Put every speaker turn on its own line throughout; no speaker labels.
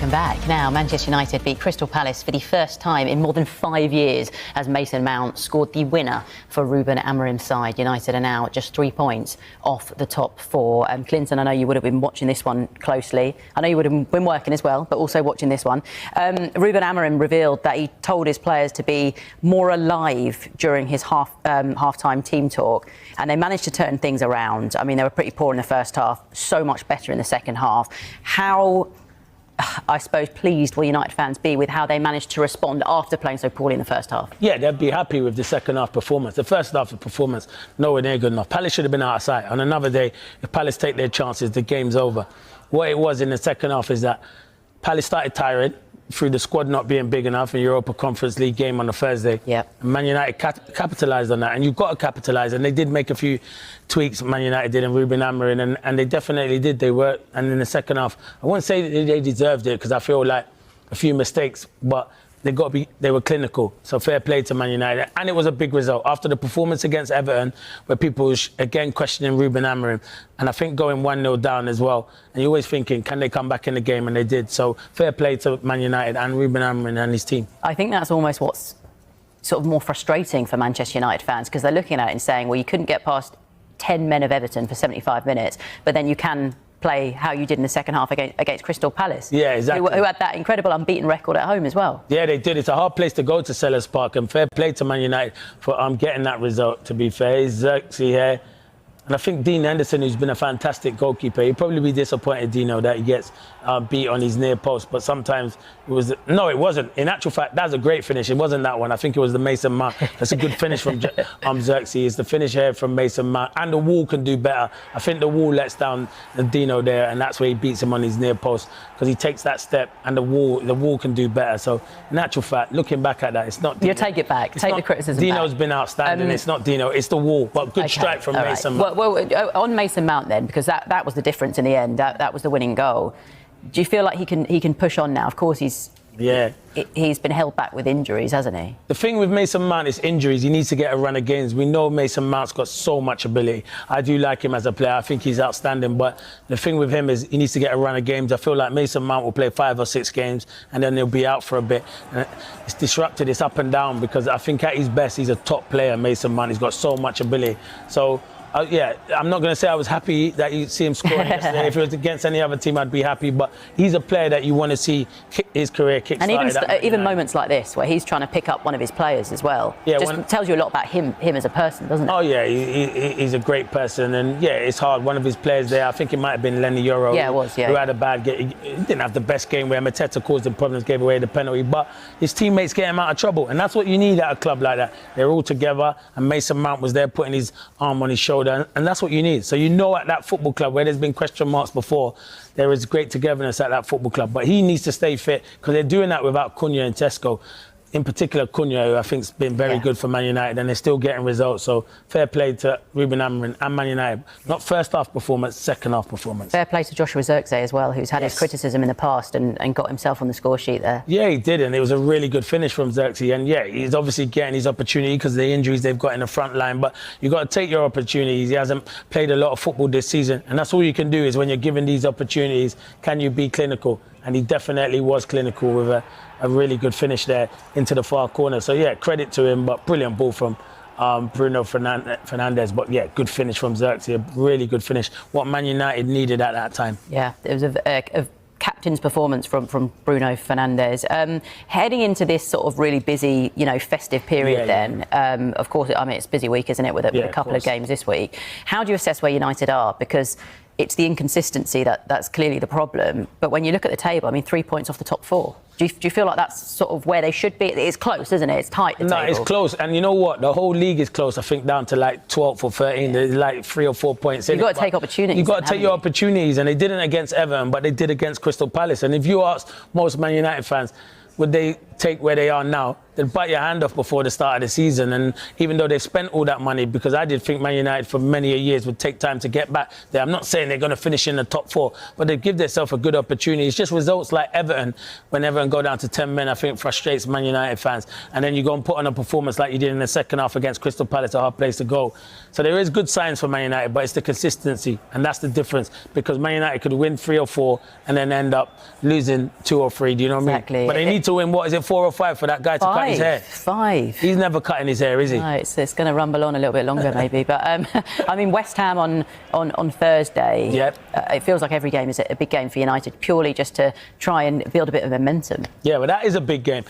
welcome back. Now, Manchester United beat Crystal Palace for the first time in more than 5 years as Mason Mount scored the winner for Ruben Amorim's side. United are now just 3 points off the top four. Clinton, I know you would have been watching this one closely. I know you would have been working as well, but also watching this one. Ruben Amorim revealed that he told his players to be more alive during his half-time team talk, and they managed to turn things around. I mean, they were pretty poor in the first half, so much better in the second half. How, I suppose, pleased will United fans be with how they managed to respond after playing so poorly in the first half? Yeah,
they'd be happy with the second half performance. The first half of performance, nowhere near good enough. Palace should have been out of sight. On another day, if Palace take their chances, the game's over. What it was in the second half is that Palace started tiring through the squad not being big enough in Europa Conference League game on a Thursday.
Yep.
And Man United capitalised on that, and you've got to capitalise. And they did make a few tweaks, Man United did, and Ruben Amorim, and they definitely did. They were, and in the second half, I wouldn't say that they deserved it because I feel like a few mistakes, but they were clinical. So fair play to Man United, and it was a big result after the performance against Everton, where people were again questioning Ruben Amorim, and I think going 1-0 down as well. And you're always thinking, can they come back in the game? And they did. So fair play to Man United and Ruben Amorim and his team.
I think that's almost what's sort of more frustrating for Manchester United fans, because they're looking at it and saying, well, you couldn't get past 10 men of Everton for 75 minutes, but then you can play how you did in the second half against Crystal Palace.
Yeah, exactly.
Who had that incredible unbeaten record at home as well.
Yeah, they did. It's a hard place to go, to Sellers Park, and fair play to Man United for getting that result, to be fair. It's Xerxes here. And I think Dean Henderson, who's been a fantastic goalkeeper, he'd probably be disappointed, Dino, that he gets beat on his near post. But sometimes it was... No, it wasn't. In actual fact, that's a great finish. It wasn't that one. I think it was the Mason Mount. That's a good finish from Xerxes. It's the finish here from Mason Mount. And the wall can do better. I think the wall lets down Dino there, and that's where he beats him on his near post, because he takes that step, and the wall can do better. So in actual fact, looking back at that, it's not Dino.
You take it back. Take the criticism
Dino's
back.
Been outstanding. It's not Dino. It's the wall. But good strike from Mason Mount.
Well, on Mason Mount then, because that was the difference in the end. That was the winning goal. Do you feel like he can push on now? Of course, he's been held back with injuries, hasn't he? The
thing with Mason Mount is injuries. He needs to get a run of games. We know Mason Mount's got so much ability. I do like him as a player. I think he's outstanding. But the thing with him is he needs to get a run of games. I feel like Mason Mount will play 5 or 6 games and then he'll be out for a bit. And it's disrupted. It's up and down, because I think at his best he's a top player, Mason Mount. He's got so much ability. So... yeah, I'm not going to say I was happy that you see him scoring yesterday. If it was against any other team, I'd be happy. But he's a player that you want to see his career kick-started.
And even moments like this, where he's trying to pick up one of his players as well, just tells you a lot about him as a person, doesn't it?
Oh, yeah, he's a great person. And, yeah, it's hard. One of his players there, I think it might have been Lenny Yoro.
Yeah, it was, yeah.
Who had a bad game. He didn't have the best game, where Mateta caused him problems, gave away the penalty. But his teammates get him out of trouble. And that's what you need at a club like that. They're all together. And Mason Mount was there putting his arm on his shoulder. And that's what you need. So you know, at that football club where there's been question marks before, there is great togetherness at that football club. But he needs to stay fit, because they're doing that without Cunha and Tesco. In particular, Cunha, who I think has been very good for Man United, and they're still getting results. So fair play to Ruben Amorim and Man United. Not first half performance, second half performance.
Fair play to Joshua Xerxes as well, who's had his criticism in the past and got himself on the score sheet there.
Yeah, he did, and it was a really good finish from Xerxes. And yeah, he's obviously getting his opportunity because of the injuries they've got in the front line. But you've got to take your opportunities. He hasn't played a lot of football this season, and that's all you can do, is when you're given these opportunities, can you be clinical? And he definitely was clinical with a really good finish there into the far corner. So, yeah, credit to him, but brilliant ball from Bruno Fernandes. But, yeah, good finish from Xerxes, a really good finish. What Man United needed at that time.
Yeah, it was a captain's performance from Bruno Fernandes. Heading into this sort of really busy, festive period of course, I mean, it's a busy week, isn't it, with a couple of games this week. How do you assess where United are? Because it's the inconsistency that's clearly the problem. But when you look at the table, I mean, 3 points off the top 4. Do you feel like that's sort of where they should be? It's close, isn't it? It's tight, the table.
It's close. And you know what? The whole league is close, I think, down to like 12th or 13th. There's like 3 or 4 points in it.
You've got to take opportunities.
You've got to take your opportunities. And they didn't against Everton, but they did against Crystal Palace. And if you ask most Man United fans, would they take where they are now? they'd bite your hand off before the start of the season. And even though they spent all that money, because I did think Man United for many years would take time to get back there. I'm not saying they're going to finish in the top 4, but they give themselves a good opportunity. It's just results like Everton, when Everton go down to 10 men, I think frustrates Man United fans. And then you go and put on a performance like you did in the second half against Crystal Palace, a hard place to go. So there is good signs for Man United, but it's the consistency, and that's the difference, because Man United could win 3 or 4 and then end up losing 2 or 3. Do you know what I mean? But they need to win, what is it, 4 or 5 for that guy to cut his hair?
5.
He's never cutting his hair, is he?
No, it's going to rumble on a little bit longer maybe. But I mean, West Ham on Thursday.
Yep.
It feels like every game is a big game for United, purely just to try and build a bit of momentum.
Yeah, well, that is a big game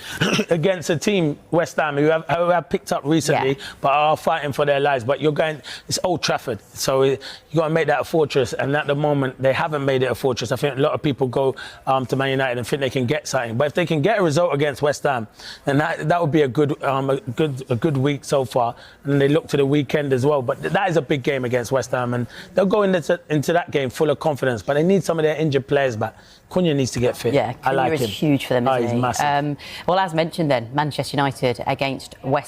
against a team, West Ham, who have picked up recently, but are fighting for their lives. But you're going, it's Old Trafford, so you got to make that a fortress. And at the moment, they haven't made it a fortress. I think a lot of people go to Man United and think they can get something. But if they can get a result against West Ham, then that would be a good week so far. And they look to the weekend as well. But that is a big game against West Ham, and they'll go into that game full of confidence. But they need some of their injured players back. Cunha needs to get fit.
Yeah,
I like
Cunha is
him.
huge for them, isn't he?
He's massive.
Well, as mentioned then, Manchester United against West